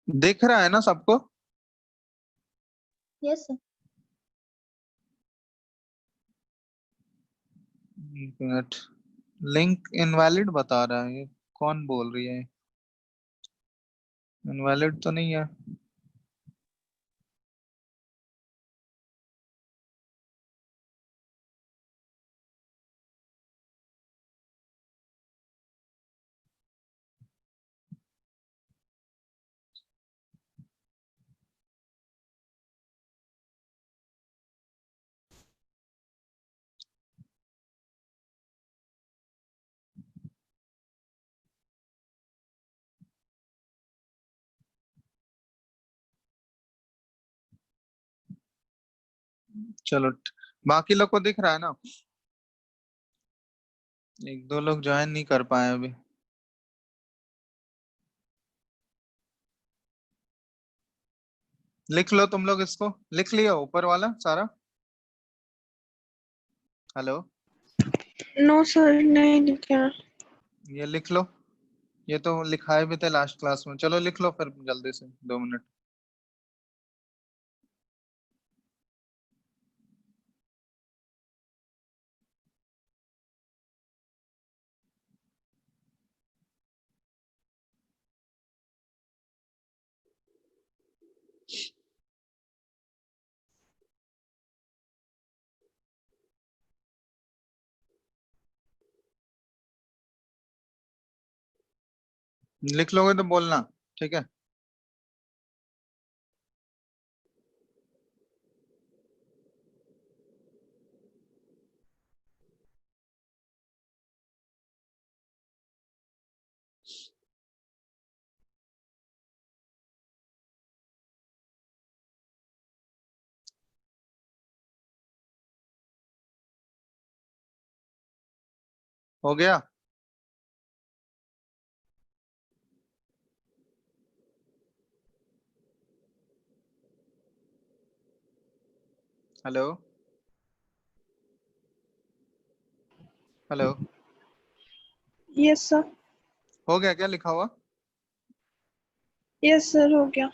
दिख रहा है ना सबको? Yes sir. एक मिनट, लिंक इनवैलिड बता रहा है, ये कौन बोल रही है? इनवैलिड तो नहीं है। चलो, बाकी लोग को दिख रहा है ना? एक दो लोग ज्वाइन नहीं कर पाए अभी। लिख लो तुम लोग, इसको लिख लिया ऊपर वाला सारा? हेलो, नो सर, नहीं लिखा। ये लिख लो। ये तो लिखाए भी थे लास्ट क्लास में। चलो लिख लो फिर जल्दी से, 2 मिनट। लिख लोगे तो बोलना, ठीक है? हो गया? Hello, hello. Yes sir. हो गया क्या लिखा हुआ? यस सर, हो गया।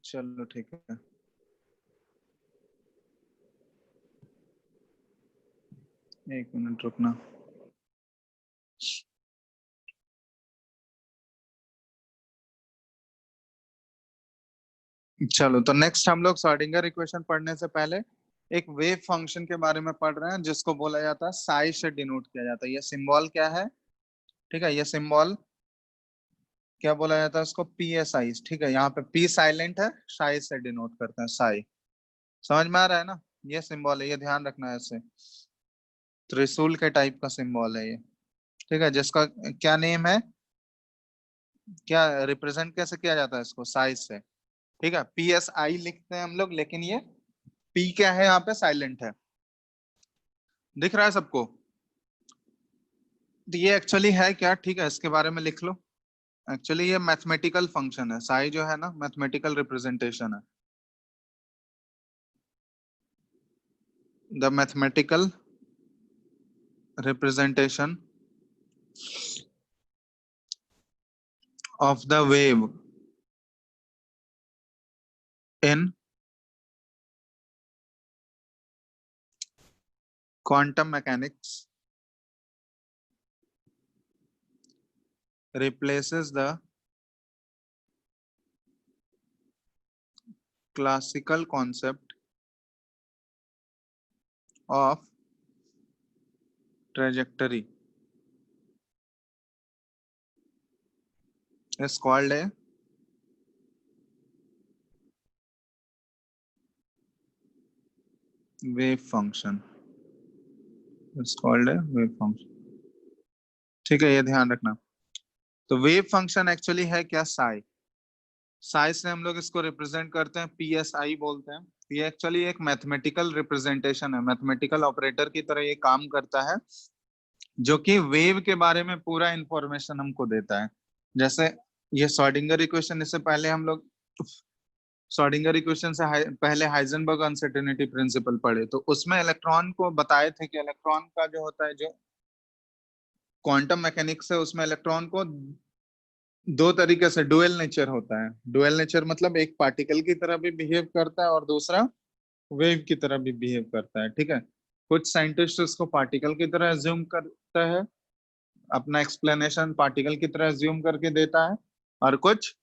चलो ठीक है। एक मिनट रुकना। चलो, तो नेक्स्ट हम लोग श्रोडिंगर इक्वेशन पढ़ने से पहले एक वेव फंक्शन के बारे में पढ़ रहे हैं, जिसको बोला जाता है साई से डिनोट किया जाता है। ये सिंबल क्या है? ठीक है, ये सिंबल क्या बोला जाता है इसको? P S I. ठीक है, यहाँ पे पी साइलेंट है, साई से डिनोट करते हैं, साई। समझ में आ रहा है ना? ये सिंबल है, ये ध्यान रखना है। ऐसे त्रिशूल के टाइप का सिंबल है ये। ठीक है, जिसका क्या नेम है, क्या रिप्रेजेंट कैसे किया जाता है इसको? साइज से। ठीक है, पी एस आई लिखते हैं हम लोग, लेकिन ये पी क्या है यहाँ पे? साइलेंट है। दिख रहा है सबको? तो ये एक्चुअली है क्या? ठीक है, इसके बारे में लिख लो। एक्चुअली ये मैथमेटिकल फंक्शन है। साई जो है ना, मैथमेटिकल रिप्रेजेंटेशन है। The mathematical representation of the wave in quantum mechanics replaces the classical concept of trajectory, is called a wave function, is called a wave function। ठीक है, ये ध्यान रखना। तो वेव फंक्शन एक्चुअली है क्या? साई। साई से हम लोग इसको रिप्रेजेंट करते हैं, पी एस आई बोलते हैं। ये एक्चुअली एक मैथमेटिकल रिप्रेजेंटेशन है, मैथमेटिकल ऑपरेटर की तरह ये काम करता है, जो कि वेव के बारे में पूरा इंफॉर्मेशन हमको देता है। जैसे ये श्रोडिंगर इक्वेशन, इससे पहले हम लोग श्रोडिंगर इक्वेशन से पहले हाइजेनबर्ग अनसर्टेनिटी प्रिंसिपल पढ़े, तो उसमें इलेक्ट्रॉन को बताए थे कि इलेक्ट्रॉन का जो होता है, जो क्वांटम मैकेनिक्स है, उसमें इलेक्ट्रॉन को दो तरीके से डुअल नेचर होता है। डुअल नेचर मतलब एक पार्टिकल की तरह भी बिहेव करता है और दूसरा वेव की तरह भी बिहेव करता है, ठीक है। कुछ साइंटिस्ट उसको पार्टिकल की तरह एज्यूम करता है, अपना एक्सप्लेनेशन पार्टिकल की तरह एज्यूम करके देता है, और कुछ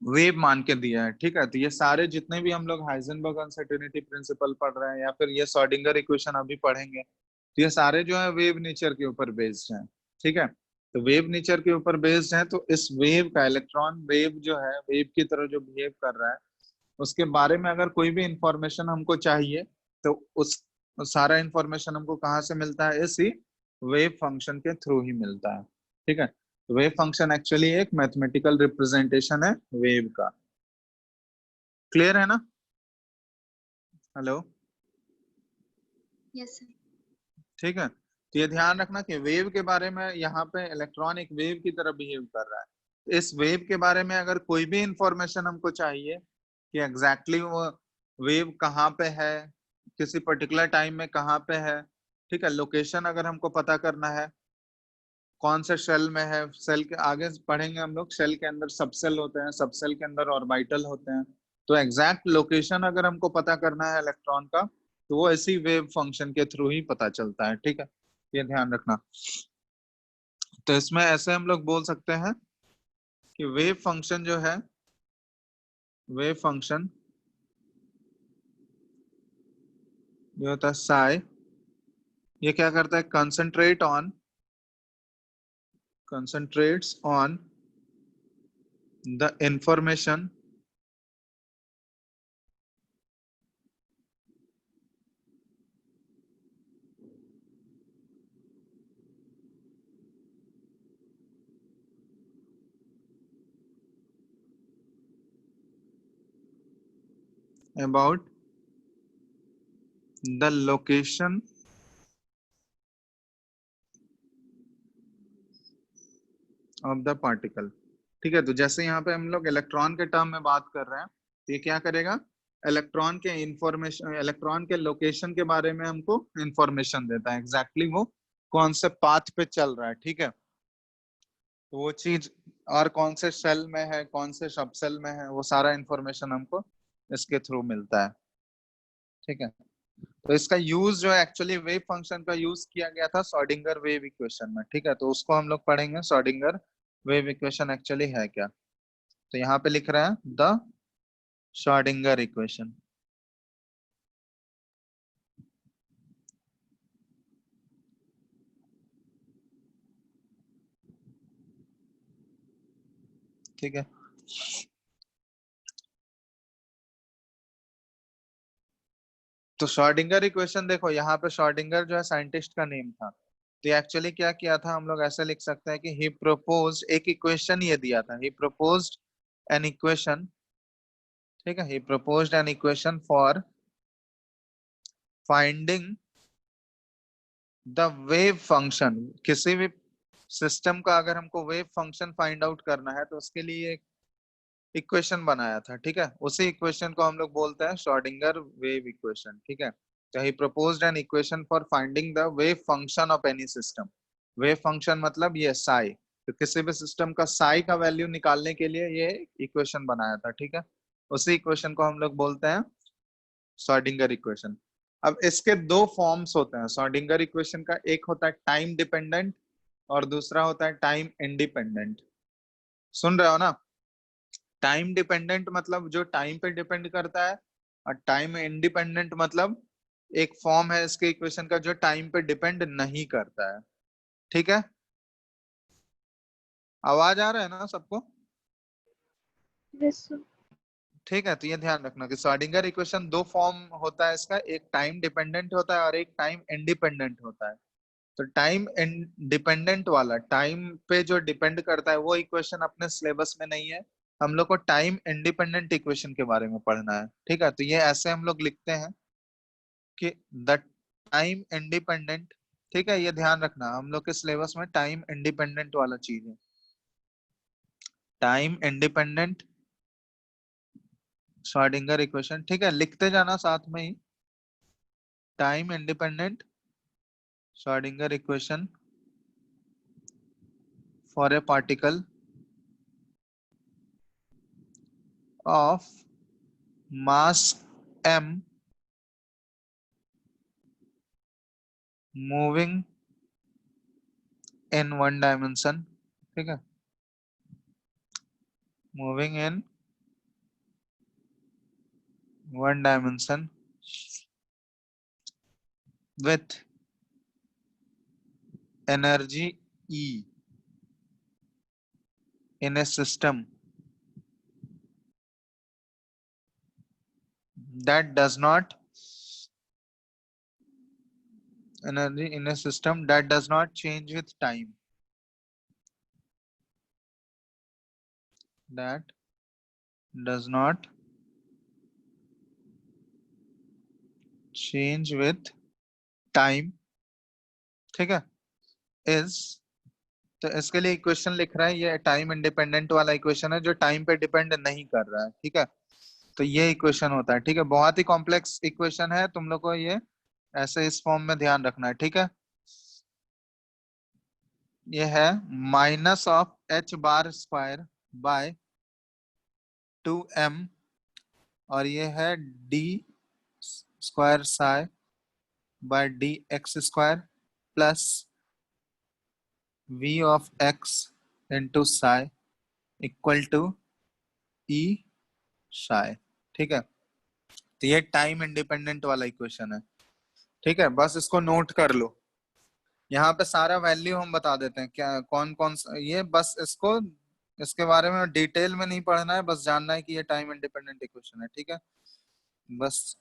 वेव मान के दिया है, ठीक है। तो ये सारे जितने भी हम लोग हाइजेनबर्ग अनसर्टेनिटी प्रिंसिपल पढ़ रहे हैं या फिर ये श्रोडिंगर इक्वेशन अभी पढ़ेंगे, तो ये सारे जो है वेव नेचर के ऊपर बेस्ड हैं, ठीक है। तो वेव नेचर के ऊपर बेस्ड है, तो इस वेव का इलेक्ट्रॉन वेव जो है वेव की तरह जो बिहेव कर रहा है, उसके बारे में अगर कोई भी इंफॉर्मेशन हमको चाहिए, तो उस सारा इंफॉर्मेशन हमको कहाँ से मिलता है, इसी वेव फंक्शन के थ्रू ही मिलता है, ठीक है। तो वेव फंक्शन एक्चुअली एक मैथमेटिकल रिप्रेजेंटेशन है वेव का। क्लियर है ना? हेलो? Yes sir. ठीक है। तो ये ध्यान रखना कि वेव के बारे में, यहाँ पे इलेक्ट्रॉन एक वेव की तरह बिहेव कर रहा है। इस वेव के बारे में अगर कोई भी इंफॉर्मेशन हमको चाहिए कि एग्जैक्टली वो वेव कहाँ पे है, किसी पर्टिकुलर टाइम में कहाँ पे है, ठीक है, लोकेशन अगर हमको पता करना है, कौन से शेल में है, सेल के आगे पढ़ेंगे हम लोग, शेल के अंदर सबसेल होते हैं, सबसेल के अंदर ऑर्बिटल होते हैं, तो एग्जैक्ट लोकेशन अगर हमको पता करना है इलेक्ट्रॉन का, तो वो ऐसी वेव फंक्शन के थ्रू ही पता चलता है, ठीक है। ये ध्यान रखना। तो इसमें ऐसे हम लोग बोल सकते हैं कि वेव फंक्शन जो है, वेव फंक्शन जो होता है साई, ये क्या करता है, concentrates on the information about the location of the particle, ठीक है। तो जैसे यहाँ पे हम लोग इलेक्ट्रॉन के टर्म में बात कर रहे हैं, तो ये क्या करेगा, इलेक्ट्रॉन के इंफॉर्मेशन, इलेक्ट्रॉन के लोकेशन के बारे में हमको इंफॉर्मेशन देता है, एग्जैक्टली वो कौन से पाथ पे चल रहा है, ठीक है। तो वो चीज, और कौन से सेल में है, कौन से सब सेल में है, वो सारा इंफॉर्मेशन हमको इसके थ्रू मिलता है, ठीक है। तो इसका यूज जो है एक्चुअली वेव फंक्शन का यूज किया गया था श्रोडिंगर वेव इक्वेशन में, ठीक है। तो उसको हम लोग पढ़ेंगे, श्रोडिंगर वेव इक्वेशन एक्चुअली है क्या। तो यहाँ पे लिख रहा है द श्रोडिंगर इक्वेशन, ठीक है। तो श्रोडिंगर इक्वेशन देखो, यहाँ पे श्रोडिंगर जो है साइंटिस्ट का नेम था। तो एक्चुअली क्या किया था, हम लोग ऐसे लिख सकते हैं कि ही प्रपोज्ड, एक इक्वेशन ये दिया था, ही प्रपोज्ड एन इक्वेशन, ठीक है, he proposed an equation for finding the wave function. किसी भी सिस्टम का अगर हमको वेव फंक्शन फाइंड आउट करना है, तो उसके लिए एक इक्वेशन बनाया था, ठीक है। उसी इक्वेशन को हम लोग बोलते हैं श्रोडिंगर वेव इक्वेशन, ठीक है। तो he proposed an equation for finding the wave function of any system. Wave function मतलब ये साई, तो किसी भी सिस्टम का साई का वैल्यू निकालने के लिए ये इक्वेशन बनाया था, ठीक है। उसी इक्वेशन को हम लोग बोलते हैं श्रोडिंगर इक्वेशन। अब इसके दो फॉर्म्स होते हैं श्रोडिंगर इक्वेशन का, एक होता है टाइम डिपेंडेंट और दूसरा होता है टाइम इंडिपेंडेंट। सुन रहे हो ना? टाइम डिपेंडेंट मतलब जो टाइम पे डिपेंड करता है, और टाइम इंडिपेंडेंट मतलब एक फॉर्म है इसके इक्वेशन का जो टाइम पे डिपेंड नहीं करता है, ठीक है। आवाज आ रहा है ना सबको? Yes sir. ठीक है। तो ये ध्यान रखना कि श्रोडिंगर इक्वेशन दो फॉर्म होता है इसका, एक टाइम डिपेंडेंट होता है और एक टाइम इंडिपेंडेंट होता है। तो टाइम डिपेंडेंट वाला, टाइम पे जो डिपेंड करता है, वो इक्वेशन अपने सिलेबस में नहीं है। हम लोग को टाइम इंडिपेंडेंट इक्वेशन के बारे में पढ़ना है, ठीक है। तो ये ऐसे हम लोग लिखते हैं कि द टाइम इंडिपेंडेंट, ठीक है, ये ध्यान रखना हम लोग के सिलेबस में टाइम इंडिपेंडेंट वाला चीज है, टाइम इंडिपेंडेंट श्रोडिंगर इक्वेशन, ठीक है। लिखते जाना साथ में ही, time independent Schrodinger equation for a particle of mass m moving in one dimension, ठीक है, moving in one dimension with energy E in a system that does not energy in a system that does not change with time, that does not change with time, ठीक है, is, तो इसके लिए equation लिख रहा है, ये time independent वाला इक्वेशन है जो टाइम पे डिपेंड नहीं कर रहा है, ठीक है, तो ये इक्वेशन होता है, ठीक है, बहुत ही कॉम्प्लेक्स इक्वेशन है, तुम लोग को ये ऐसे इस फॉर्म में ध्यान रखना है, ठीक है, ये है minus of h bar square by 2m और ये है d square psi by d x square plus v of x into psi equal to e psi, ठीक है, तो ये टाइम इंडिपेंडेंट वाला इक्वेशन है, ठीक है, बस इसको नोट कर लो, यहाँ पे सारा वैल्यू हम बता देते हैं क्या कौन कौन सा, ये बस इसको इसके बारे में डिटेल में नहीं पढ़ना है, बस जानना है कि ये टाइम इंडिपेंडेंट इक्वेशन है, ठीक है, बस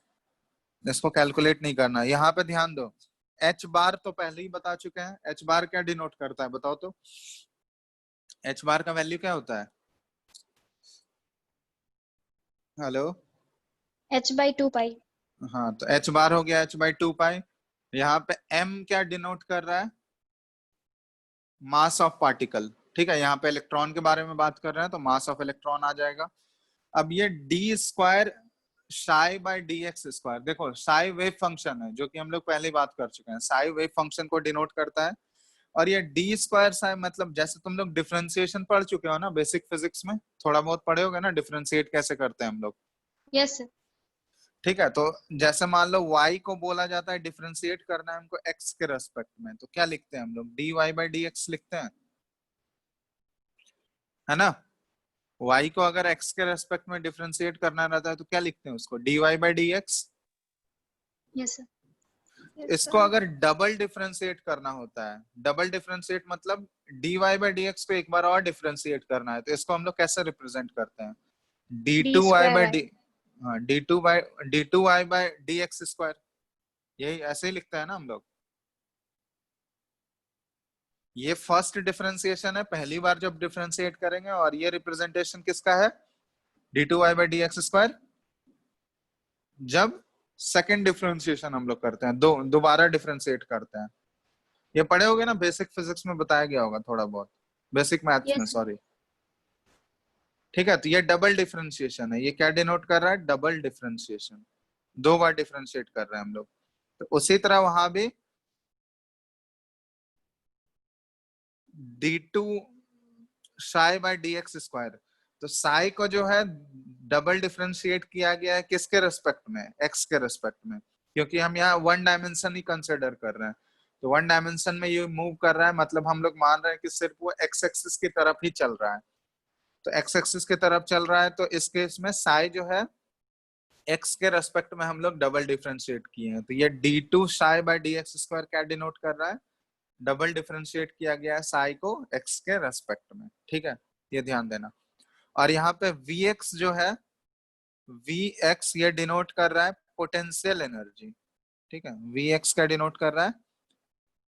इसको कैलकुलेट नहीं करना, यहाँ पे ध्यान दो, एच बार तो पहले ही बता चुके हैं, एच बार क्या डिनोट करता है बताओ तो, एच बार का वैल्यू क्या होता है, हेलो, h/2 पाई। हाँ तो एच बार हो गया h/2 पाई, यहाँ पे m क्या डिनोट कर रहा है, मास ऑफ पार्टिकल, ठीक है, यहाँ पे इलेक्ट्रॉन के बारे में बात कर रहे हैं तो मास ऑफ इलेक्ट्रॉन आ जाएगा, अब ये d square psi by d x square, देखो साई वेव फंक्शन है जो कि हम लोग पहले बात कर चुके हैं, साई वेव फंक्शन को डिनोट करता है, और ये डी स्क्वायर साई मतलब जैसे तुम लोग डिफरेंशिएशन पढ़ चुके हो ना बेसिक फिजिक्स में, थोड़ा बहुत पढ़े होगे ना डिफरेंशिएट कैसे करते हैं हम लोग, यस सर। ठीक है, तो जैसे मान लो y को बोला जाता है डिफरेंशिएट करना है हमको x के रेस्पेक्ट में, तो क्या लिखते हैं हम लोग, dy बाई डी एक्स लिखते हैं, है ना, y को अगर x के रेस्पेक्ट में डिफरेंशिएट करना रहता है तो क्या लिखते हैं उसको, dy by D x, yes sir. इसको अगर डबल डिफरेंशिएट करना होता है, डबल डिफरेंशिएट मतलब dy बाई डी एक्स को एक बार और डिफरेंशिएट करना है, तो इसको हम लोग कैसे रिप्रेजेंट करते हैं, d2y बाई डी, हाँ d2y by D x square, यही ऐसे ही लिखता है ना हम लोग, ये फर्स्ट डिफरेंशिएशन है, पहली बार जब डिफरेंशिएट करेंगे, और ये रिप्रेजेंटेशन किसका है, d2y by D x square, जब सेकंड डिफरेंशिएशन हम लोग करते हैं, दोबारा डिफरेंशिएट करते हैं, ये पढ़े होगे ना बेसिक फिजिक्स में बताया गया होगा थोड़ा बहुत, बेसिक मैथ्स में, यस सॉरी, ठीक है, तो ये डबल डिफरेंशिएशन है, ये क्या डिनोट कर रहा है, डबल डिफरेंशिएशन, दो बार डिफरेंशिएट कर रहे हैं हम लोग, तो उसी तरह वहां भी d2 psi by d x square, तो साई को जो है डबल डिफरेंशिएट किया गया है किसके रेस्पेक्ट में, एक्स के रेस्पेक्ट में, क्योंकि हम यहाँ वन डायमेंशन ही कंसिडर कर रहे हैं, तो वन डायमेंशन में ये मूव कर रहा है, मतलब हम लोग मान रहे हैं कि सिर्फ वो एक्स एक्सिस की तरफ ही चल रहा है, तो एक्स एक्सिस की तरफ चल रहा है, तो इस केस में साई जो है एक्स के रेस्पेक्ट में हम लोग डबल डिफरेंशिएट किए हैं, तो ये d2 psi by d x square क्या डिनोट कर रहा है, डबल डिफरेंशिएट किया गया है साई को एक्स के रेस्पेक्ट में, ठीक है, ये ध्यान देना, और यहाँ पे Vx जो है, Vx ये डिनोट कर रहा है पोटेंशियल एनर्जी, ठीक है, Vx क्या डिनोट कर रहा है,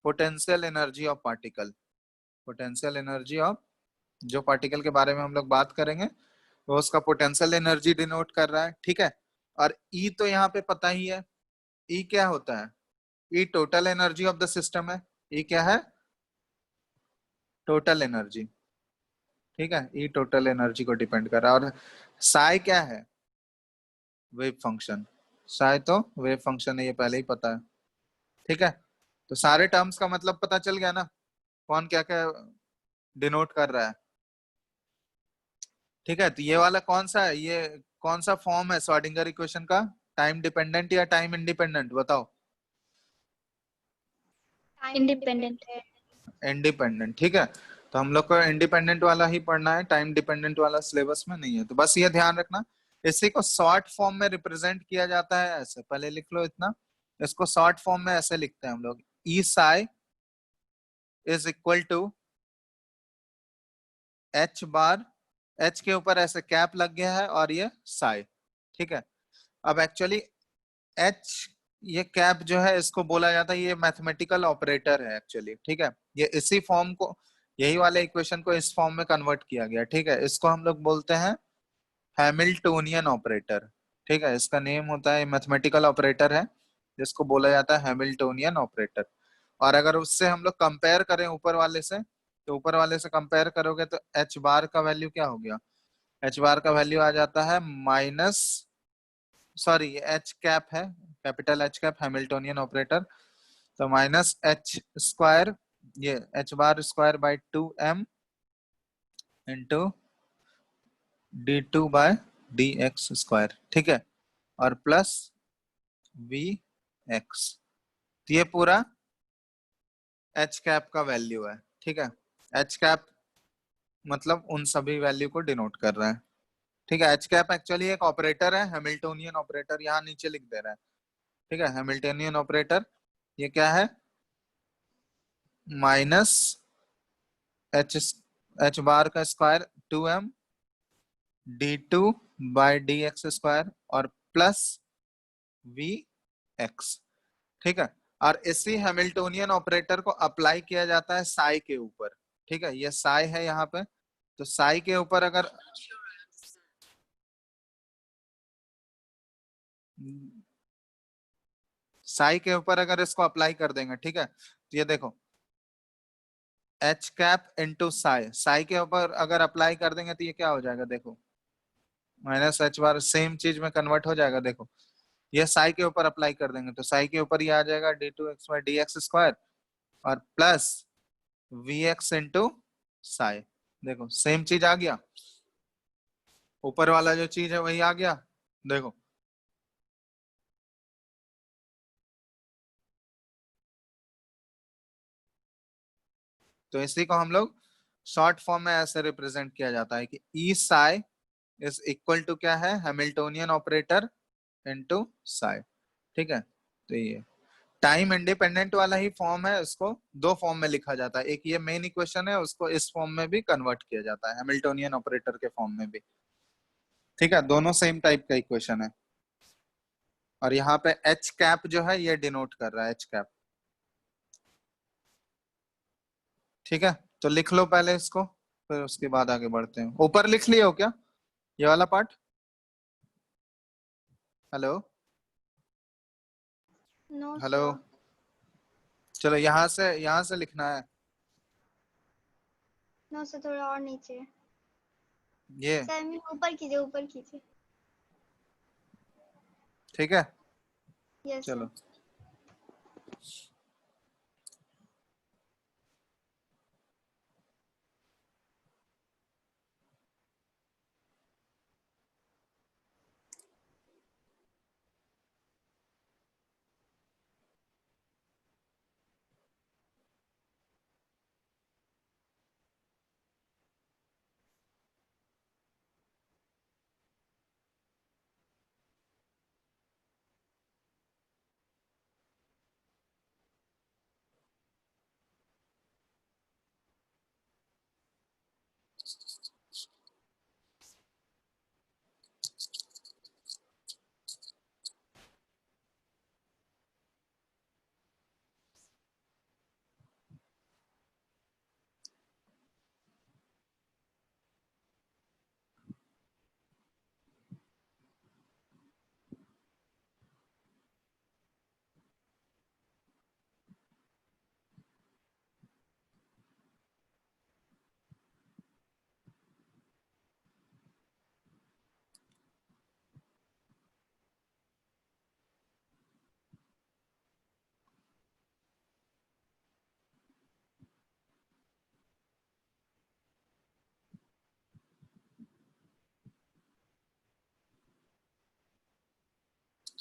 potential energy of particle, potential energy of, जो पार्टिकल के बारे में हम लोग बात करेंगे वो उसका पोटेंशियल एनर्जी डिनोट कर रहा है, ठीक है, और E तो यहाँ पे पता ही है, E क्या होता है, E total energy of the system है, E क्या है, टोटल एनर्जी, ठीक है, E टोटल एनर्जी को डिपेंड कर रहा है, और साई क्या है, वेव फंक्शन, साई तो वेव फंक्शन है, ये पहले ही पता है, ठीक है, तो सारे टर्म्स का मतलब पता चल गया ना, कौन क्या क्या डिनोट कर रहा है, ठीक है, तो ये वाला कौन सा है, ये कौन सा फॉर्म है श्रोडिंगर इक्वेशन का, टाइम डिपेंडेंट या टाइम इंडिपेंडेंट, बताओ। इंडिपेंडेंट। इंडिपेंडेंट, ठीक है। तो हम लोग को इंडिपेंडेंट वाला ही पढ़ना है, टाइम डिपेंडेंट वाला सिलेबस में नहीं है, तो बस ये ध्यान रखना। इसी को शॉर्ट फॉर्म में रिप्रेजेंट किया जाता है ऐसे, पहले लिख लो इतना। इसको शॉर्ट फॉर्म में ऐसे लिखते हैं हम लोग, e psi is equal to h bar, h के ऊपर ऐसे कैप लग गया है और ये साई, ठीक है। अब एक्चुअली एच, ये कैप जो है इसको बोला जाता है, ये मैथमेटिकल ऑपरेटर है एक्चुअली, ठीक है। ये इसी फॉर्म को, यही वाले इक्वेशन को इस फॉर्म में कन्वर्ट किया गया, ठीक है। इसको हम लोग बोलते हैं हैमिल्टोनियन ऑपरेटर, ठीक है। इसका नेम होता है, मैथमेटिकल ऑपरेटर है जिसको बोला जाता है हैमिल्टोनियन ऑपरेटर। और अगर उससे हम लोग कंपेयर करें ऊपर वाले से, तो ऊपर वाले से कंपेयर करोगे तो एच बार का वैल्यू क्या हो गया, एच बार का वैल्यू आ जाता है माइनस, सॉरी ये एच कैप है, capital H cap Hamiltonian operator, तो माइनस एच स्क्वायर, ये H bar square by 2m into d2/dx square, ठीक है, और प्लस वी एक्स, तो ये पूरा एच कैप का वैल्यू है, ठीक है। एच कैप मतलब उन सभी वैल्यू को डिनोट कर रहा है, ठीक है। एच कैप एक्चुअली एक ऑपरेटर है, हैमिल्टोनियन ऑपरेटर, यहाँ नीचे लिख दे रहा है, ठीक है। हैमिल्टोनियन ऑपरेटर ये क्या है, माइनस एच, एच बार का स्क्वायर 2m d2/dx स्क्वायर और प्लस वी एक्स, ठीक है। और इसी हैमिल्टोनियन ऑपरेटर को अप्लाई किया जाता है साई के ऊपर, ठीक है। ये साई है यहाँ पे, तो साई के ऊपर अगर साई के ऊपर अगर इसको अप्लाई कर देंगे, ठीक है, तो ये देखो H cap into Sai, Sai के ऊपर अगर अप्लाई कर देंगे तो ये क्या हो जाएगा, देखो माइनस एच बार, सेम चीज में कन्वर्ट हो जाएगा, देखो ये साई के ऊपर अप्लाई कर देंगे तो साई के ऊपर ये आ जाएगा d2x/dx स्क्वायर और plus V x into psi, देखो सेम चीज आ गया, ऊपर वाला जो चीज है वही आ गया, देखो। तो इसी को हम लोग शॉर्ट फॉर्म में ऐसे रिप्रेजेंट किया जाता है कि ई साई इज इक्वल टू क्या है, हैमिल्टोनियन ऑपरेटर इनटू साई, ठीक है। तो ये टाइम इंडिपेंडेंट वाला ही फॉर्म है, उसको दो फॉर्म में लिखा जाता है, एक ये मेन इक्वेशन है, उसको इस फॉर्म में भी कन्वर्ट किया जाता है, हैमिल्टोनियन ऑपरेटर के फॉर्म में भी, ठीक है। दोनों सेम टाइप का इक्वेशन है। और यहाँ पे एच कैप जो है ये डिनोट कर रहा है, एच कैप, ठीक है। तो लिख लो पहले इसको, फिर उसके बाद आगे बढ़ते हैं। ऊपर लिख लिए हो क्या ये वाला part, hello no hello, sir. चलो यहाँ से लिखना है, नो सर, थोड़ा और नीचे। ये सर मैं ऊपर कीजिए, ऊपर कीजिए। ठीक है। Yes sir. चलो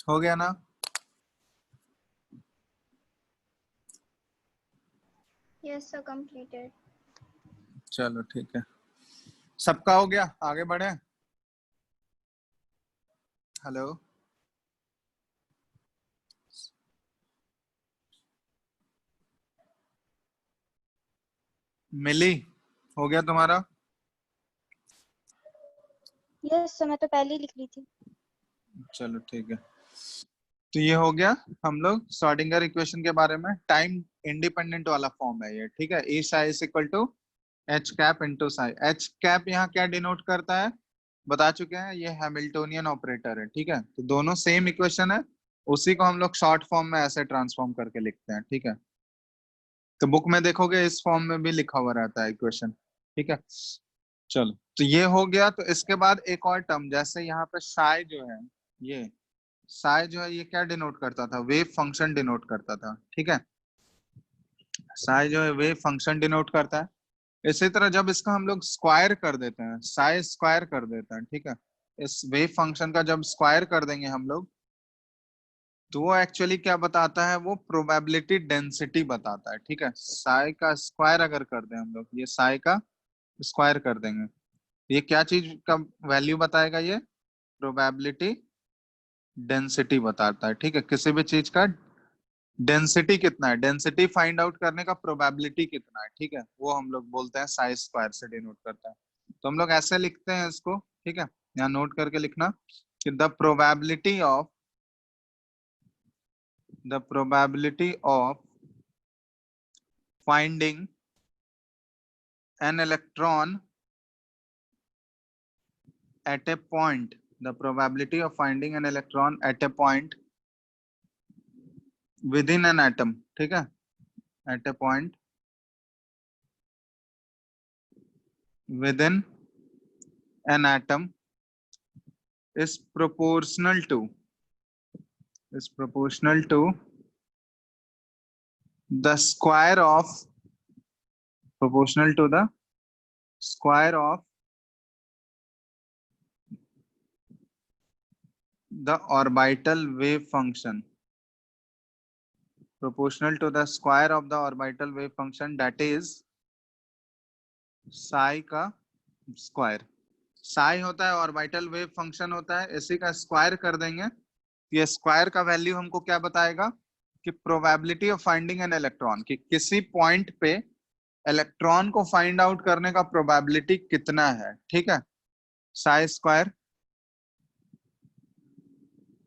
हो गया ना? Yes, sir. Completed. चलो ठीक है, सबका हो गया, आगे बढ़े। हेलो, मिली, हो गया तुम्हारा? Yes, sir. मैं तो पहले ही लिख ली थी. चलो ठीक है, तो ये हो गया हम लोग श्रोडिंगर इक्वेशन के बारे में। टाइम इंडिपेंडेंट वाला फॉर्म है ये, ठीक है। E psi is equal to h cap into psi. H cap यहाँ क्या डिनोट करता है बता चुके हैं, ये हैमिल्टोनियन ऑपरेटर है, ठीक है। तो दोनों सेम इक्वेशन है, उसी को हम लोग शॉर्ट फॉर्म में ऐसे ट्रांसफॉर्म करके लिखते हैं, ठीक है। तो बुक में देखोगे इस फॉर्म में भी लिखा हुआ रहता है इक्वेशन, ठीक है। चलो, तो ये हो गया। तो इसके बाद एक और टर्म, जैसे यहाँ पे साई जो है, ये साई जो है ये क्या डिनोट करता था, वेव फंक्शन डिनोट करता था, ठीक है। साई जो है वेव फंक्शन डिनोट करता है। इसी तरह जब इसका हम लोग स्क्वायर कर देते हैं, साई स्क्वायर कर देते हैं, ठीक है। इस वेव फंक्शन का जब स्क्वायर कर देंगे हम लोग, तो वो एक्चुअली क्या बताता है, वो प्रोबेबिलिटी डेंसिटी बताता है, ठीक है। साई का स्क्वायर अगर कर दें हम लोग, ये साई का स्क्वायर कर देंगे, ये क्या चीज का वैल्यू बताएगा, ये प्रोबेबिलिटी डेंसिटी बताता है, ठीक है। किसी भी चीज का डेंसिटी कितना है, डेंसिटी फाइंड आउट करने का प्रोबेबिलिटी कितना है, ठीक है, वो हम लोग बोलते हैं साई स्क्वायर से डिनोट करता है। तो हम लोग ऐसे लिखते हैं इसको, ठीक है। यहाँ नोट करके लिखना कि the probability of finding an electron at a point, the probability of finding an electron at a point within an atom, ठीक है, at a point within an atom is proportional to the square of proportional to the square of the orbital wave function, proportional to the square of the orbital wave function, that is psi का square. Sai होता है orbital wave function होता है, इसी का square कर देंगे, ये स्क्वायर का वैल्यू हमको क्या बताएगा कि probability of finding an electron, कि किसी पॉइंट पे इलेक्ट्रॉन को फाइंड आउट करने का प्रोबेबिलिटी कितना है, ठीक है, Sai square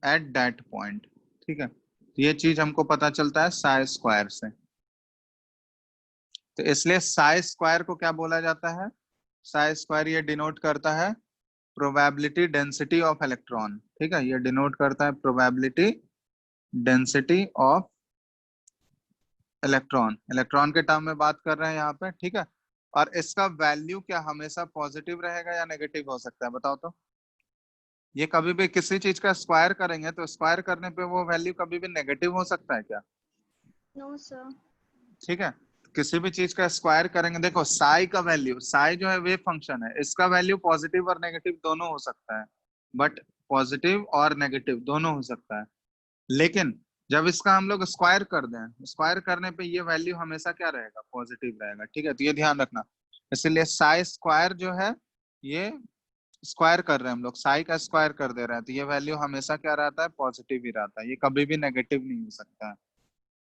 at that point, ठीक है। तो ये चीज हमको पता चलता है साई स्क्वायर से। तो इसलिए साई स्क्वायर को क्या बोला जाता है, साई स्क्वायर ये डिनोट करता है प्रोबेबिलिटी डेंसिटी ऑफ इलेक्ट्रॉन, ठीक है, ये डिनोट करता है probability density of electron. Electron के टर्म में बात कर रहे हैं यहाँ पे, ठीक है। और इसका वैल्यू क्या हमेशा पॉजिटिव रहेगा या नेगेटिव हो सकता है, बताओ तो। ये कभी भी किसी चीज का स्क्वायर करेंगे तो स्क्वायर करने पे वो वैल्यू कभी भी नेगेटिव हो सकता है क्या? No, sir. ठीक है, किसी भी चीज का स्क्वायर करेंगे, देखो साई का वैल्यू, साई जो है वेव फंक्शन है, इसका वैल्यू पॉजिटिव और नेगेटिव दोनों हो सकता है, बट पॉजिटिव और नेगेटिव दोनों हो सकता है। लेकिन जब इसका हम लोग स्क्वायर कर दें, स्क्वायर करने पे ये वैल्यू हमेशा क्या रहेगा, पॉजिटिव रहेगा, ठीक है। तो ये ध्यान रखना, इसलिए साई स्क्वायर जो है, ये स्क्वायर कर रहे हैं हम लोग, साई का स्क्वायर कर दे रहे हैं, तो ये वैल्यू हमेशा क्या रहता है, पॉजिटिव ही रहता है, ये कभी भी नेगेटिव नहीं हो सकता है,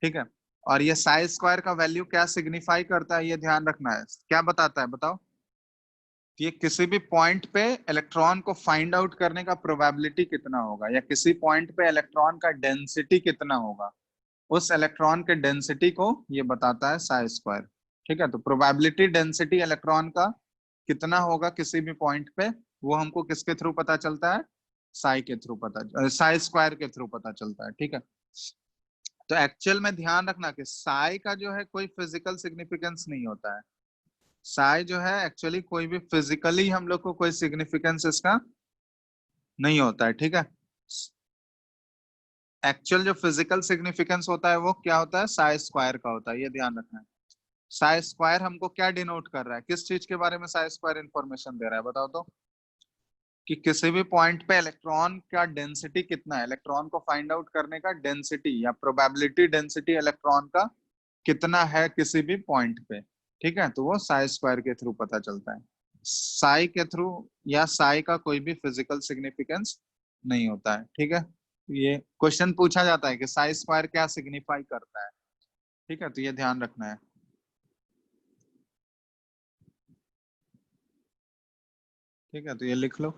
ठीक है। और ये साई स्क्वायर का वैल्यू क्या सिग्निफाई करता है, ये ध्यान रखना है, क्या बताता है बताओ। ये किसी भी पॉइंट पे इलेक्ट्रॉन को फाइंड आउट करने का प्रोबेबिलिटी कितना होगा, या किसी पॉइंट पे इलेक्ट्रॉन का डेंसिटी कितना होगा, उस इलेक्ट्रॉन के डेंसिटी को ये बताता है साई स्क्वायर, ठीक है। तो प्रोबेबिलिटी डेंसिटी इलेक्ट्रॉन का कितना होगा किसी भी पॉइंट पे, वो हमको किसके थ्रू पता चलता है, साई के थ्रू साई स्क्वायर के थ्रू पता चलता है, ठीक है। तो एक्चुअल में ध्यान रखना कि साई का जो है कोई फिजिकल सिग्निफिकेंस नहीं होता है, साई जो है एक्चुअली कोई भी फिजिकली हम लोग को कोई सिग्निफिकेंस इसका नहीं होता है, ठीक है। एक्चुअल जो फिजिकल सिग्निफिकेंस होता है वो क्या होता है, साई स्क्वायर का होता है, ये ध्यान रखना है। साई स्क्वायर हमको क्या डिनोट कर रहा है, किस चीज के बारे में साई स्क्वायर इंफॉर्मेशन दे रहा है बताओ तो। कि किसी भी पॉइंट पे इलेक्ट्रॉन का डेंसिटी कितना है, इलेक्ट्रॉन को फाइंड आउट करने का डेंसिटी या प्रोबेबिलिटी डेंसिटी इलेक्ट्रॉन का कितना है किसी भी पॉइंट पे, ठीक है, तो वो साई स्क्वायर के थ्रू पता चलता है। साई के थ्रू या साई का कोई भी फिजिकल सिग्निफिकेंस नहीं होता है, ठीक है। ये क्वेश्चन पूछा जाता है कि साई स्क्वायर क्या सिग्निफाई करता है, ठीक है, तो ये ध्यान रखना है। ठीक है, तो ये लिख लो,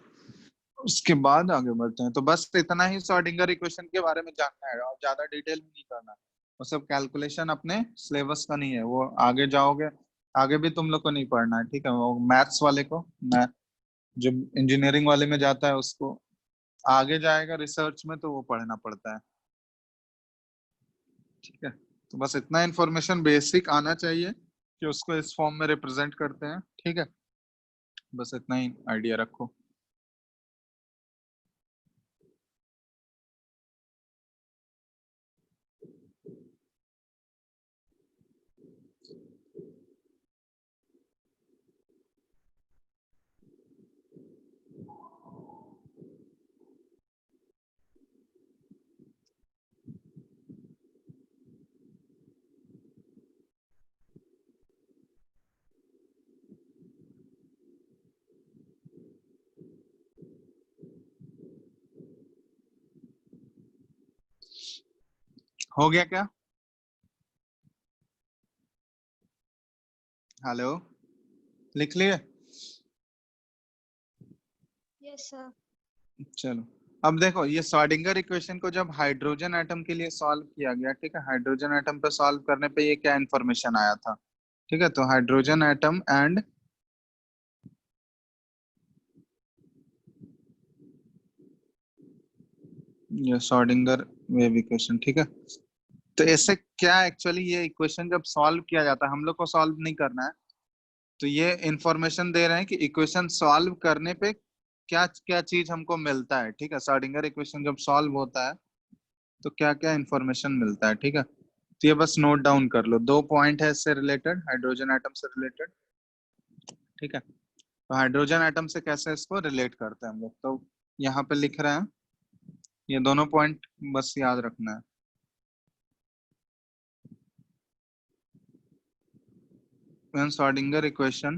उसके बाद आगे बढ़ते हैं। तो बस इतना ही श्रोडिंगर इक्वेशन के बारे में जानना है और ज्यादा डिटेल में नहीं करना। वो सब कैलकुलेशन अपने सिलेबस का नहीं है, वो आगे जाओगे आगे भी तुम लोग को नहीं पढ़ना है, ठीक है। वो मैथ्स वाले को, मैथ जो इंजीनियरिंग वाले में जाता है उसको आगे जाएगा रिसर्च में तो वो पढ़ना पड़ता है, ठीक है। तो बस इतना इंफॉर्मेशन बेसिक आना चाहिए कि उसको इस फॉर्म में रिप्रेजेंट करते हैं, ठीक है। बस इतना ही आइडिया रखो। हो गया क्या? हेलो, लिख लिए? Yes sir. चलो, अब देखो ये श्रोडिंगर इक्वेशन को जब हाइड्रोजन एटम के लिए सॉल्व किया गया, ठीक है, हाइड्रोजन एटम पे सॉल्व करने पे ये क्या इंफॉर्मेशन आया था, ठीक है। तो हाइड्रोजन एटम एंड ये श्रोडिंगर वेव इक्वेशन, ठीक है। तो ऐसे क्या एक्चुअली ये इक्वेशन जब सॉल्व किया जाता है, हम लोग को सॉल्व नहीं करना है, तो ये इंफॉर्मेशन दे रहे हैं कि इक्वेशन सॉल्व करने पे क्या क्या चीज हमको मिलता है, ठीक है। श्रोडिंगर इक्वेशन जब सॉल्व होता है तो क्या क्या इंफॉर्मेशन मिलता है, ठीक है। तो ये बस नोट डाउन कर लो, 2 पॉइंट है इससे रिलेटेड, हाइड्रोजन एटम से रिलेटेड, ठीक है। तो हाइड्रोजन एटम से कैसे इसको रिलेट करते हैं हम लोग, तो यहाँ पे लिख रहे हैं, ये दोनों पॉइंट बस याद रखना है। When Schrodinger equation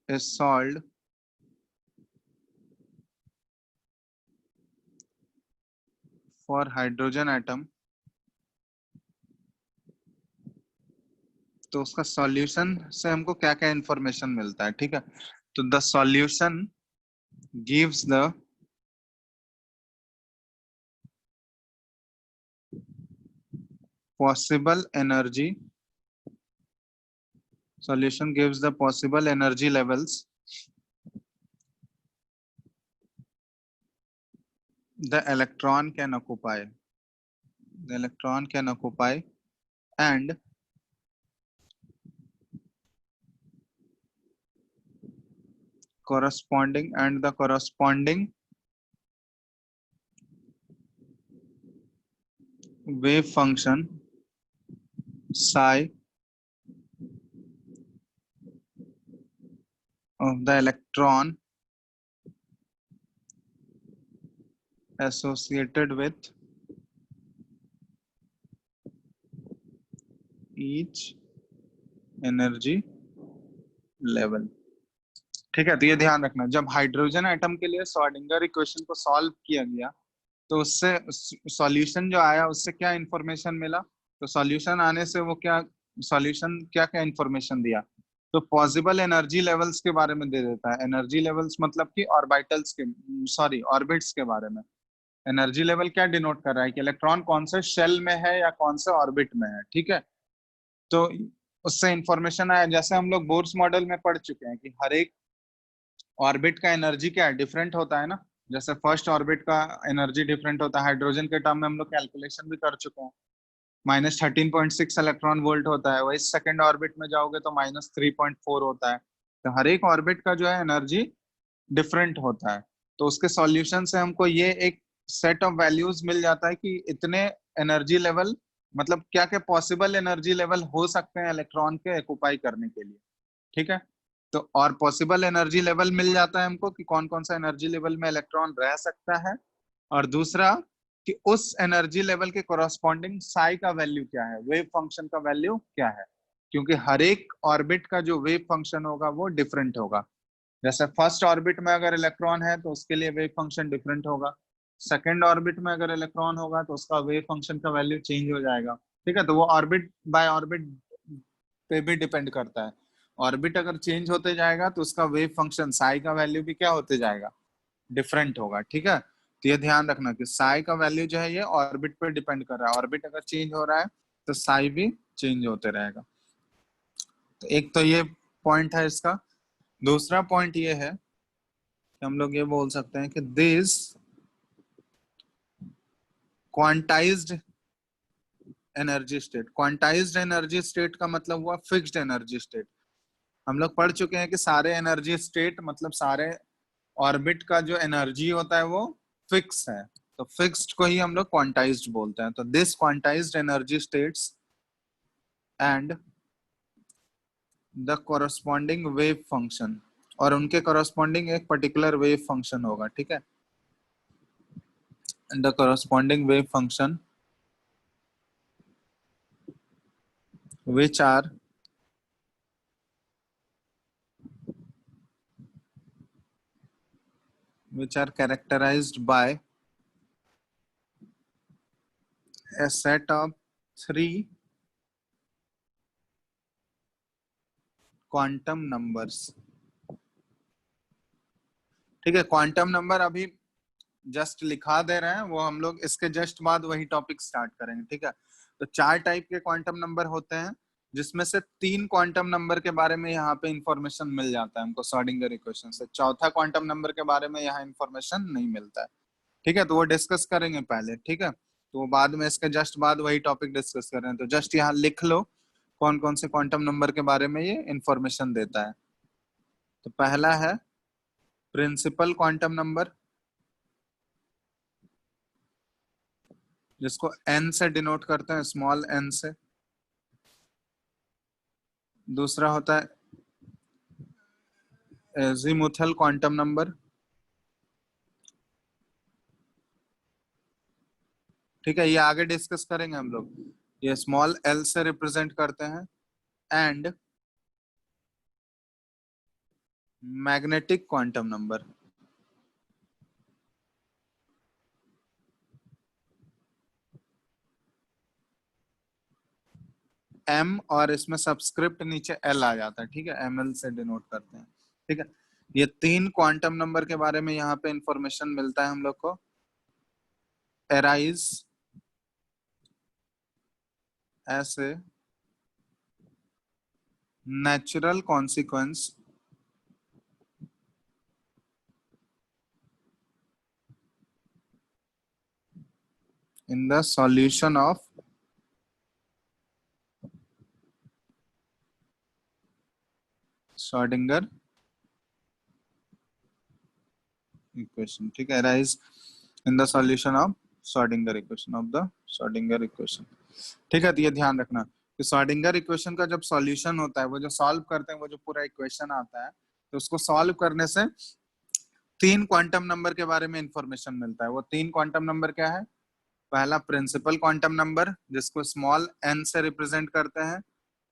is solved for hydrogen atom, तो उसका सॉल्यूशन से हमको क्या क्या इंफॉर्मेशन मिलता है, ठीक है। तो the solution gives the possible energy, solution gives the possible energy levels the electron can occupy, and the corresponding wave function psi of the electron associated with each energy level, ठीक है। तो ये ध्यान रखना, जब हाइड्रोजन एटम के लिए Schrodinger equation को सॉल्व किया गया तो उससे सॉल्यूशन जो आया उससे क्या इंफॉर्मेशन मिला, तो सॉल्यूशन आने से वो क्या, सॉल्यूशन क्या क्या इंफॉर्मेशन दिया, तो पॉसिबल एनर्जी लेवल्स के बारे में दे देता है। एनर्जी लेवल्स मतलब कि ऑर्बिटल्स के, सॉरी ऑर्बिट्स के बारे में। एनर्जी लेवल क्या डिनोट कर रहा है कि इलेक्ट्रॉन कौन से शेल में है या कौन से ऑर्बिट में है, ठीक है। तो उससे इंफॉर्मेशन आया, जैसे हम लोग बोर्स मॉडल में पढ़ चुके हैं कि हर एक ऑर्बिट का एनर्जी क्या है, डिफरेंट होता है ना। जैसे फर्स्ट ऑर्बिट का एनर्जी डिफरेंट होता है, हाइड्रोजन के टर्म में हम लोग कैलकुलेशन भी कर चुके हैं, -13.6 इलेक्ट्रॉन वोल्ट होता है। वही सेकंड ऑर्बिट में जाओगे तो -3.4 होता है। तो हर एक ऑर्बिट का जो है एनर्जी डिफरेंट होता है। तो उसके सॉल्यूशन से हमको ये एक सेट ऑफ वैल्यूज मिल जाता है कि इतने एनर्जी लेवल, मतलब क्या क्या पॉसिबल एनर्जी लेवल हो सकते हैं इलेक्ट्रॉन के ऑक्युपाई करने के लिए, ठीक है। तो और पॉसिबल एनर्जी लेवल मिल जाता है हमको कि कौन कौन सा एनर्जी लेवल में इलेक्ट्रॉन रह सकता है, और दूसरा कि उस एनर्जी लेवल के कोरस्पॉन्डिंग साई का वैल्यू क्या है, वेव फंक्शन का वैल्यू क्या है, क्योंकि हर एक ऑर्बिट का जो वेव फंक्शन होगा वो डिफरेंट होगा। जैसे फर्स्ट ऑर्बिट में अगर इलेक्ट्रॉन है तो उसके लिए वेव फंक्शन डिफरेंट होगा, सेकेंड ऑर्बिट में अगर इलेक्ट्रॉन होगा तो उसका वेव फंक्शन का वैल्यू चेंज हो जाएगा। ठीक है, तो वो ऑर्बिट बाय ऑर्बिट पे भी डिपेंड करता है। ऑर्बिट अगर चेंज होते जाएगा तो उसका वेव फंक्शन साई का वैल्यू भी क्या होते जाएगा, डिफरेंट होगा। ठीक है, तो ये ध्यान रखना कि साई का वैल्यू जो है ये ऑर्बिट पर डिपेंड कर रहा है, ऑर्बिट अगर चेंज हो रहा है तो साई भी चेंज होते रहेगा। तो एक तो ये पॉइंट है इसका। दूसरा पॉइंट ये है कि हम लोग ये बोल सकते हैं कि this quantized energy state, quantized energy state का मतलब हुआ फिक्स्ड एनर्जी स्टेट। हम लोग पढ़ चुके हैं कि सारे एनर्जी स्टेट मतलब सारे ऑर्बिट का जो एनर्जी होता है वो फिक्स है, तो फिक्स्ड को ही हम लोग क्वांटाइज्ड बोलते हैं। तो this quantized energy states and the corresponding wave function, और उनके कोरस्पॉन्डिंग एक पर्टिकुलर वेव फंक्शन होगा। ठीक है, the corresponding wave function which are characterized by a set of three quantum numbers. ठीक है, क्वांटम नंबर अभी जस्ट लिखा दे रहे हैं, वो हम लोग इसके जस्ट बाद वही टॉपिक स्टार्ट करेंगे। ठीक है, तो 4 टाइप के क्वांटम नंबर होते हैं, जिसमें से 3 क्वांटम नंबर के बारे में यहाँ पे इंफॉर्मेशन मिल जाता है हमको श्रोडिंगर इक्वेशन से। चौथा क्वांटम नंबर के बारे में यहाँ इंफॉर्मेशन नहीं मिलता है। ठीक है, तो वो डिस्कस करेंगे पहले। ठीक है, तो वो बाद में इसके जस्ट बाद वही टॉपिक डिस्कस कर रहे हैं। तो जस्ट यहाँ लिख लो कौन कौन से क्वांटम नंबर के बारे में ये इंफॉर्मेशन देता है। तो पहला है प्रिंसिपल क्वांटम नंबर, जिसको n से डिनोट करते हैं, स्मॉल n से। दूसरा होता है एजीमुथल क्वांटम नंबर। ठीक है, ये आगे डिस्कस करेंगे हम लोग। ये स्मॉल l से रिप्रेजेंट करते हैं। And magnetic quantum number, m और इसमें सबस्क्रिप्ट नीचे l आ जाता है। ठीक है, ml से डिनोट करते हैं। ठीक है, ये 3 क्वांटम नंबर के बारे में यहाँ पे इंफॉर्मेशन मिलता है हम लोग को। arise as a natural consequence in the solution of Schrodinger equation। ठीक है, arise in the solution of Schrodinger equation of the Schrodinger equation। ठीक है, तो ये ध्यान रखना कि श्रोडिंगर इक्वेशन का जब सॉल्यूशन होता है, वो जो सॉल्व करते हैं, वो जो पूरा इक्वेशन आता है, तो उसको सॉल्व करने से 3 क्वांटम नंबर के बारे में इंफॉर्मेशन मिलता है। वो 3 क्वांटम नंबर क्या है? पहला प्रिंसिपल क्वांटम नंबर, जिसको स्मॉल n से रिप्रेजेंट करते हैं।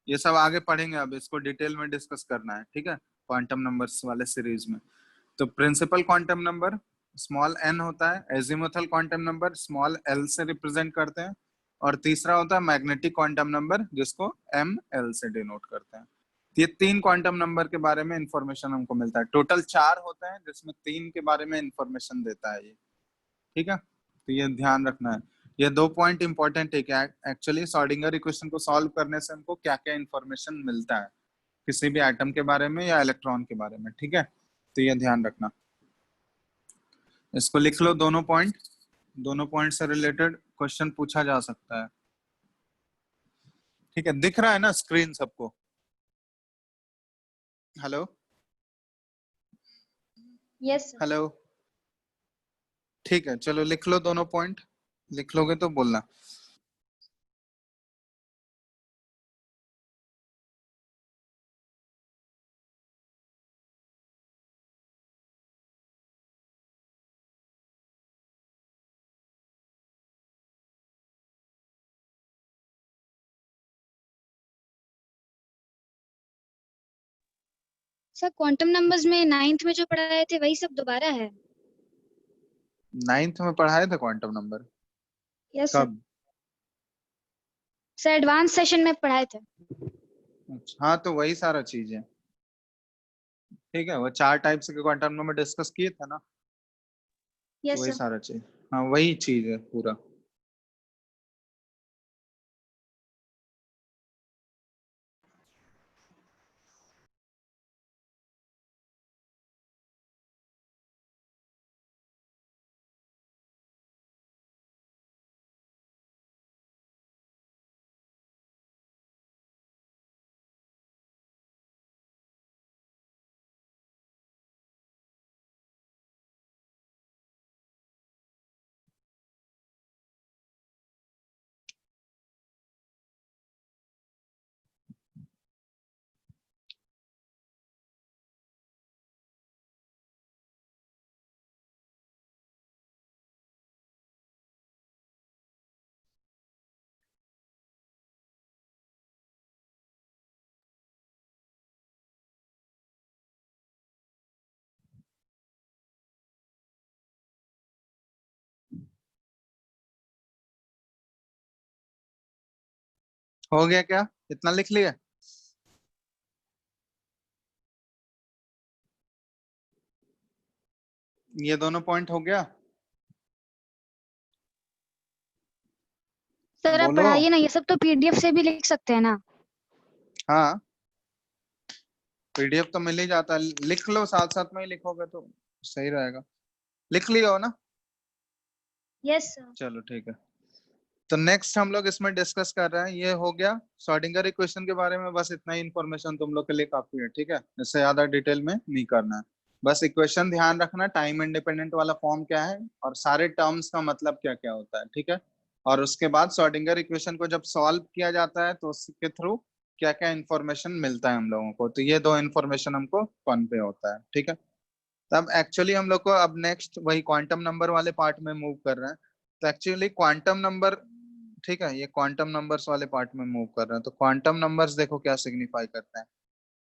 ये सब आगे पढ़ेंगे, अब इसको डिटेल में डिस्कस करना है। ठीक है, क्वांटम नंबर्स वाले सीरीज में। तो principal quantum number small n होता है, azimuthal quantum number small l से रिप्रेजेंट करते हैं, और तीसरा होता है मैग्नेटिक क्वांटम नंबर, जिसको ml से डिनोट करते हैं। ये 3 क्वांटम नंबर के बारे में इंफॉर्मेशन हमको मिलता है। टोटल 4 होते हैं, जिसमें 3 के बारे में इंफॉर्मेशन देता है ये। ठीक है, तो ये ध्यान रखना है। ये 2 पॉइंट इंपॉर्टेंट है कि एक्चुअली श्रोडिंगर इक्वेशन को सॉल्व करने से हमको क्या क्या इंफॉर्मेशन मिलता है किसी भी एटम के बारे में या इलेक्ट्रॉन के बारे में। ठीक है, तो ये ध्यान रखना। इसको लिख लो, दोनों पॉइंट से रिलेटेड क्वेश्चन पूछा जा सकता है। ठीक है, दिख रहा है ना स्क्रीन सबको? Hello yes sir. हेलो। ठीक है, चलो लिख लो दोनों पॉइंट। लिख लोगे तो बोलना। सर क्वांटम नंबर्स में 9th में जो पढ़ाए थे वही सब दोबारा है। 9th में पढ़ाए थे क्वांटम नंबर? Yes sir. कब? सर एडवांस सेशन में पढ़ाए थे। अच्छा, हाँ तो वही सारा चीज है। ठीक है, वो 4 टाइप्स के क्वांटम नंबर डिस्कस किए थे ना, तो यस वही सर। सारा चीज। हाँ वही चीज है पूरा। हो गया क्या? इतना लिख लिया? ये दोनों पॉइंट हो गया? सर आप बोलो। पढ़ाइए ना, ये सब तो पीडीएफ से भी लिख सकते हैं ना। हाँ, पीडीएफ तो मिल ही जाता है, लिख लो, साथ साथ में ही लिखोगे तो सही रहेगा। लिख लिया हो ना? Yes sir. चलो ठीक है। तो नेक्स्ट हम लोग इसमें डिस्कस कर रहे हैं, ये हो गया श्रोडिंगर इक्वेशन के बारे में। बस इतना ही इंफॉर्मेशन तुम लोग के लिए काफी है, ठीक है, इससे ज्यादा डिटेल में नहीं करना है। बस इक्वेशन ध्यान रखना, टाइम इंडिपेंडेंट वाला फॉर्म क्या है और सारे टर्म्स का मतलब क्या क्या होता है, ठीक है। और उसके बाद श्रोडिंगर इक्वेशन को जब सॉल्व किया जाता है तो उसके थ्रू क्या क्या इंफॉर्मेशन मिलता है हम लोगों को, तो ये दो इंफॉर्मेशन हमको कॉन्वे होता है, ठीक है। तब एक्चुअली हम लोग को अब नेक्स्ट वही क्वांटम नंबर वाले पार्ट में मूव कर रहे हैं। तो एक्चुअली क्वांटम नंबर, ठीक है, ये क्वांटम नंबर्स वाले पार्ट में मूव कर रहे हैं। तो क्वांटम नंबर्स देखो क्या सिग्निफाई करते हैं।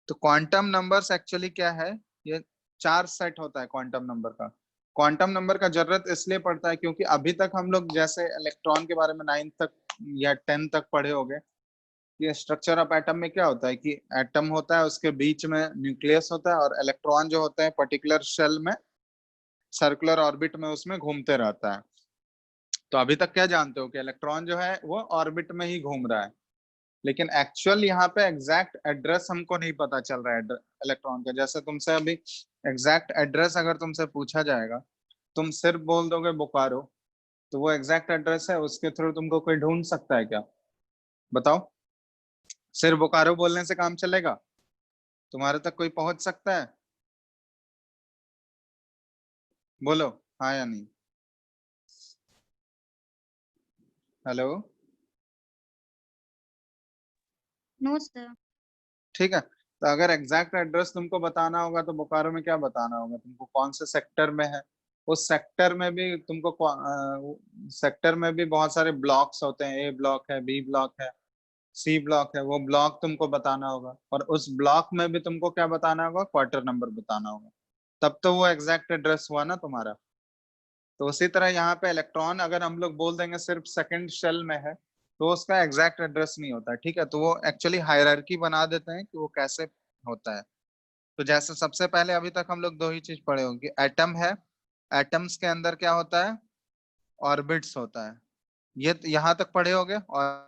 तो क्वांटम नंबर्स एक्चुअली क्या है, ये 4 सेट होता है क्वांटम नंबर का। क्वांटम नंबर का जरूरत इसलिए पड़ता है क्योंकि अभी तक हम लोग जैसे इलेक्ट्रॉन के बारे में 9 तक या 10 तक पढ़े होंगे, ये स्ट्रक्चर ऑफ एटम में क्या होता है कि एटम होता है, उसके बीच में न्यूक्लियस होता है, और इलेक्ट्रॉन जो होता है पर्टिकुलर शेल में सर्कुलर ऑर्बिट में उसमें घूमते रहता है। तो अभी तक क्या जानते हो कि इलेक्ट्रॉन जो है वो ऑर्बिट में ही घूम रहा है, लेकिन एक्चुअल यहाँ पे एग्जैक्ट एड्रेस हमको नहीं पता चल रहा है इलेक्ट्रॉन का। जैसे तुमसे अभी एग्जैक्ट एड्रेस अगर तुमसे पूछा जाएगा, तुम सिर्फ बोल दोगे बोकारो, तो वो एग्जैक्ट एड्रेस है, उसके थ्रू तुमको कोई ढूंढ सकता है क्या? बताओ, सिर्फ बोकारो बोलने से काम चलेगा? तुम्हारे तक कोई पहुंच सकता है? बोलो, हाँ या नहीं। हेलो। No sir. ठीक है, तो अगर एग्जैक्ट एड्रेस तुमको बताना होगा तो बोकारो में क्या बताना होगा तुमको, कौन से सेक्टर में है। उस सेक्टर में भी तुमको सेक्टर में भी बहुत सारे ब्लॉक्स होते हैं, ए ब्लॉक है, बी ब्लॉक है, सी ब्लॉक है, वो ब्लॉक तुमको बताना होगा। और उस ब्लॉक में भी तुमको क्या बताना होगा, क्वार्टर नंबर बताना होगा। तब तो वो एग्जैक्ट एड्रेस हुआ ना तुम्हारा। तो उसी तरह यहाँ पे इलेक्ट्रॉन अगर हम लोग बोल देंगे सिर्फ सेकंड शेल में है, तो उसका एग्जैक्ट एड्रेस नहीं होता है, ठीक है। तो वो एक्चुअली हायरार्की बना देते हैं कि वो कैसे होता है। तो जैसे सबसे पहले अभी तक हम लोग दो ही चीज पढ़े होंगे, एटम है, एटम्स के अंदर क्या होता है, ऑर्बिट्स होता है। ये यहाँ तक पढ़े होंगे। और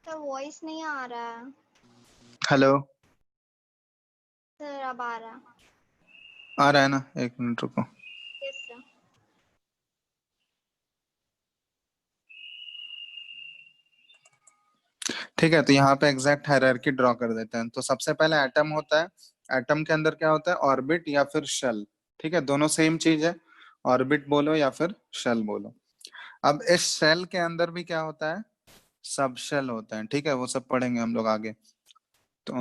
सर वॉइस नहीं आ रहा है। हेलो। सर अब आ रहा। आ रहा है ना, 1 मिनट रुको। Yes sir. ठीक है, तो यहाँ पे एग्जैक्ट हायरार्की ड्रॉ कर देते हैं। तो सबसे पहले एटम होता है, एटम के अंदर क्या होता है, ऑर्बिट या फिर शेल। ठीक है, दोनों सेम चीज है, ऑर्बिट बोलो या फिर शेल बोलो। अब इस शेल के अंदर भी क्या होता है, सब शेल होता है। ठीक है, वो सब पढ़ेंगे हम लोग आगे। तो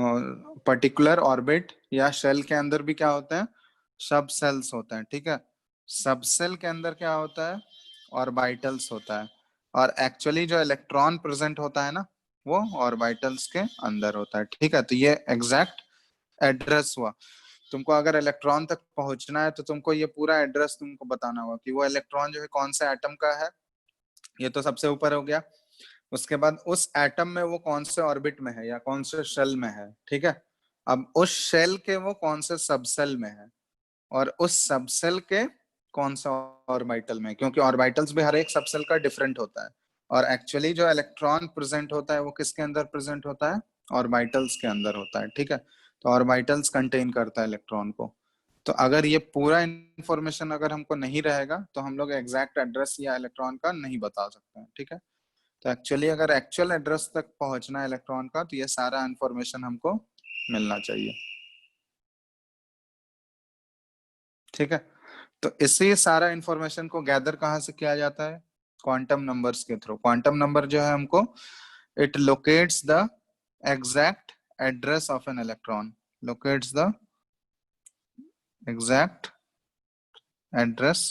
पर्टिकुलर ऑर्बिट या शेल के अंदर भी क्या होता है, सब सेल्स होता है। ठीक है, सब सेल के अंदर क्या होता है, ऑर्बिटल्स होता है। और एक्चुअली जो इलेक्ट्रॉन प्रेजेंट होता है ना, वो ऑर्बिटल्स के अंदर होता है। ठीक है, तो ये एग्जैक्ट एड्रेस हुआ। तुमको अगर इलेक्ट्रॉन तक पहुंचना है तो तुमको ये पूरा एड्रेस तुमको बताना होगा कि वो इलेक्ट्रॉन जो है कौन से एटम का है, ये तो सबसे ऊपर हो गया। उसके बाद उस एटम में वो कौन से ऑर्बिट में है या कौन से शेल में है। ठीक है, अब उस शेल के वो कौन से सबसेल में है, और उस सबसेल के कौन सा ऑर्बिटल में, क्योंकि ऑर्बिटल्स भी हर एक सबसेल का डिफरेंट होता है। और एक्चुअली जो इलेक्ट्रॉन प्रेजेंट होता है वो किसके अंदर प्रेजेंट होता है, ऑर्बिटल्स के अंदर होता है। ठीक है, तो ऑर्बिटल्स कंटेन करता है इलेक्ट्रॉन को। तो अगर ये पूरा इंफॉर्मेशन अगर हमको नहीं रहेगा तो हम लोग एग्जैक्ट एड्रेस या इलेक्ट्रॉन का नहीं बता सकते हैं। ठीक है, तो एक्चुअली अगर एक्चुअल एड्रेस तक पहुंचना है इलेक्ट्रॉन का, तो ये सारा इंफॉर्मेशन हमको मिलना चाहिए। ठीक है, तो इससे सारा इंफॉर्मेशन को गैदर कहाँ से किया जाता है, क्वांटम नंबर्स के थ्रू। क्वांटम नंबर जो है हमको, it locates the exact address of an electron, locates the exact address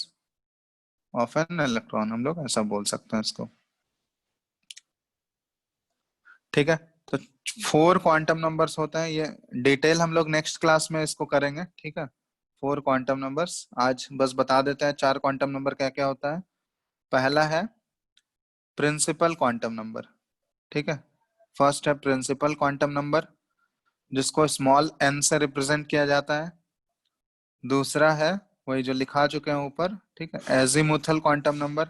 of an electron, हम लोग ऐसा बोल सकते हैं इसको। ठीक है, तो 4 क्वांटम नंबर्स होते हैं, ये डिटेल हम लोग नेक्स्ट क्लास में इसको करेंगे। ठीक है, 4 क्वांटम नंबर्स, आज बस बता देते हैं 4 क्वांटम नंबर क्या क्या होता है। पहला है प्रिंसिपल क्वांटम नंबर। ठीक है, फर्स्ट है प्रिंसिपल क्वांटम नंबर, जिसको स्मॉल एन से रिप्रेजेंट किया जाता है। दूसरा है वही जो लिखा चुके हैं ऊपर, ठीक है, एजीमुथल क्वांटम नंबर,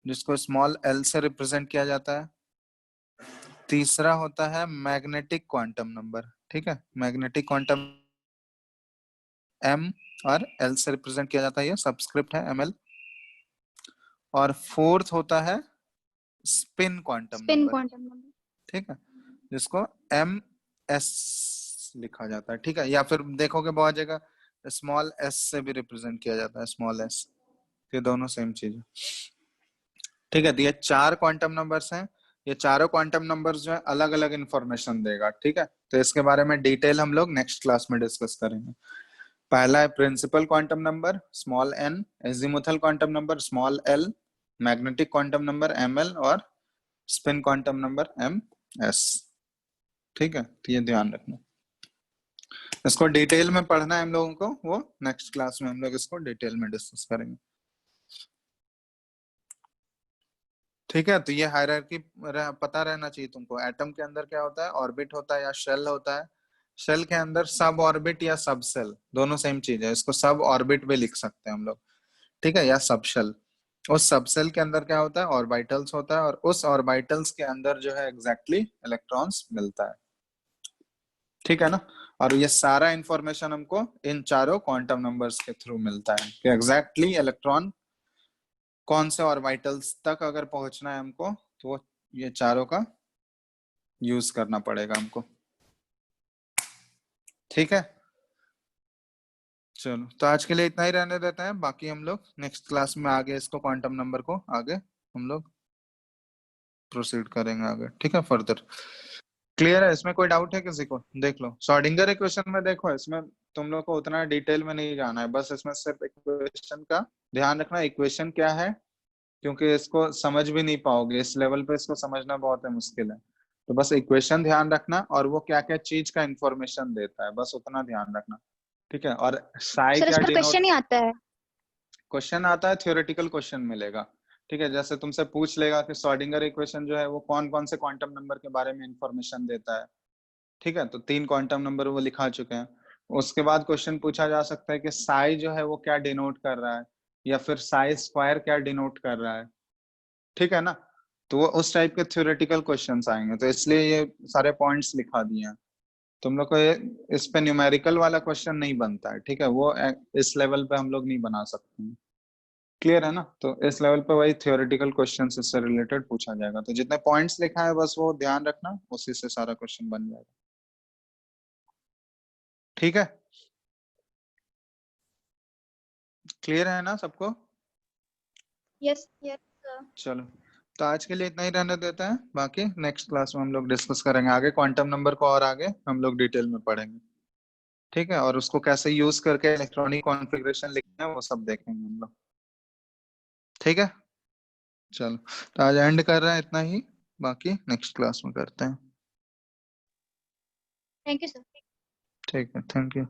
जिसको स्मॉल एल से रिप्रेजेंट किया जाता है। तीसरा होता है मैग्नेटिक क्वांटम नंबर। ठीक है, मैग्नेटिक क्वांटम एम और एल से रिप्रेजेंट किया जाता है, ये सबस्क्रिप्ट है एम एल। और फोर्थ होता है spin quantum spin number. Quantum number. ठीक है, जिसको एम एस लिखा जाता है। ठीक है, या फिर देखोगे बहुत जगह स्मॉल एस से भी रिप्रेजेंट किया जाता है, स्मॉल एस। ये दोनों सेम चीज है। ठीक है, तो ये 4 क्वांटम नंबर्स हैं। ये चारों क्वांटम नंबर्स जो है अलग अलग इंफॉर्मेशन देगा। ठीक है, तो इसके बारे में डिटेल हम लोग नेक्स्ट क्लास में डिस्कस करेंगे। पहला है principal quantum number small n, azimuthal quantum number small l, magnetic quantum number m l, और spin quantum number m s. ठीक है, तो ये ध्यान रखना। इसको डिटेल में पढ़ना है हम लोगों को, वो नेक्स्ट क्लास में हम लोग इसको डिटेल में डिस्कस करेंगे। ठीक है, तो ये हायरार्की पता रहना चाहिए तुमको। एटम के अंदर क्या होता है, ऑर्बिट होता है या शेल होता है। शेल के अंदर सब ऑर्बिट या सब शेल, दोनों सेम चीज है। इसको सब ऑर्बिट भी लिख सकते हैं हम लोग। ठीक है, या सब शेल। उस सब शेल के अंदर क्या होता है, ऑर्बिटल्स होता है, और उस ऑर्बिटल्स के अंदर जो है एग्जैक्टली इलेक्ट्रॉन्स मिलता है। ठीक है ना, और ये सारा इंफॉर्मेशन हमको इन चारों क्वांटम नंबर्स के थ्रू मिलता है कि एग्जैक्टली इलेक्ट्रॉन कौन से ऑर्बिटल्स तक अगर पहुंचना है हमको, तो ये चारों का यूज करना पड़ेगा हमको। ठीक है, चलो तो आज के लिए इतना ही रहने देते हैं। बाकी हम लोग नेक्स्ट क्लास में आगे इसको क्वांटम नंबर को आगे हम लोग प्रोसीड करेंगे आगे। ठीक है, फर्दर क्लियर है? इसमें कोई डाउट है किसी को? देख लो श्रोडिंगर इक्वेशन में, देखो इसमें तुम लोग को उतना डिटेल में नहीं जाना है, बस इसमें सिर्फ इक्वेशन का ध्यान रखना। इक्वेशन क्या है, क्योंकि इसको समझ भी नहीं पाओगे इस लेवल पे, इसको समझना बहुत है मुश्किल है। तो बस इक्वेशन ध्यान रखना, और वो क्या क्या चीज का इंफॉर्मेशन देता है, बस उतना ध्यान रखना। ठीक है, और साई सर क्या इसमें डिनोट, क्वेश्चन ही आता है? क्वेश्चन आता है, थ्योरेटिकल क्वेश्चन मिलेगा। ठीक है, जैसे तुमसे पूछ लेगा कि श्रोडिंगर इक्वेशन जो है वो कौन कौन से क्वांटम नंबर के बारे में इंफॉर्मेशन देता है। ठीक है, तो 3 क्वांटम नंबर वो लिखा चुके हैं। उसके बाद क्वेश्चन पूछा जा सकता है कि साई जो है वो क्या डिनोट कर रहा है, या फिर साई स्क्वायर क्या डिनोट कर रहा है। ठीक है ना, तो वो उस टाइप के थ्योरेटिकल क्वेश्चंस आएंगे, तो इसलिए ये सारे पॉइंट्स लिखा दिए हैं। तुम लोग को इस पे न्यूमेरिकल वाला क्वेश्चन नहीं बनता है, ठीक है, वो इस लेवल पे हम लोग नहीं बना सकते हैं। क्लियर है ना? तो इस लेवल पे वही थियोरेटिकल क्वेश्चन इससे रिलेटेड पूछा जाएगा, तो जितने पॉइंट्स लिखा है बस वो ध्यान रखना, उसी से सारा क्वेश्चन बन जाएगा। ठीक है, क्लियर है ना सबको? यस। Yes sir. चलो, तो आज के लिए इतना ही रहने देते हैं, बाकी नेक्स्ट क्लास में हम लोग डिस्कस करेंगे आगे क्वांटम नंबर को, और आगे हम लोग डिटेल में पढ़ेंगे। ठीक है, और उसको कैसे यूज करके इलेक्ट्रॉनिक कॉन्फ़िगरेशन लिखना है वो सब देखेंगे हम लोग। ठीक है, चलो, तो आज एंड कर रहे हैं इतना ही, बाकी नेक्स्ट क्लास में करते हैं। Thank you sir. ठीक है, थैंक यू।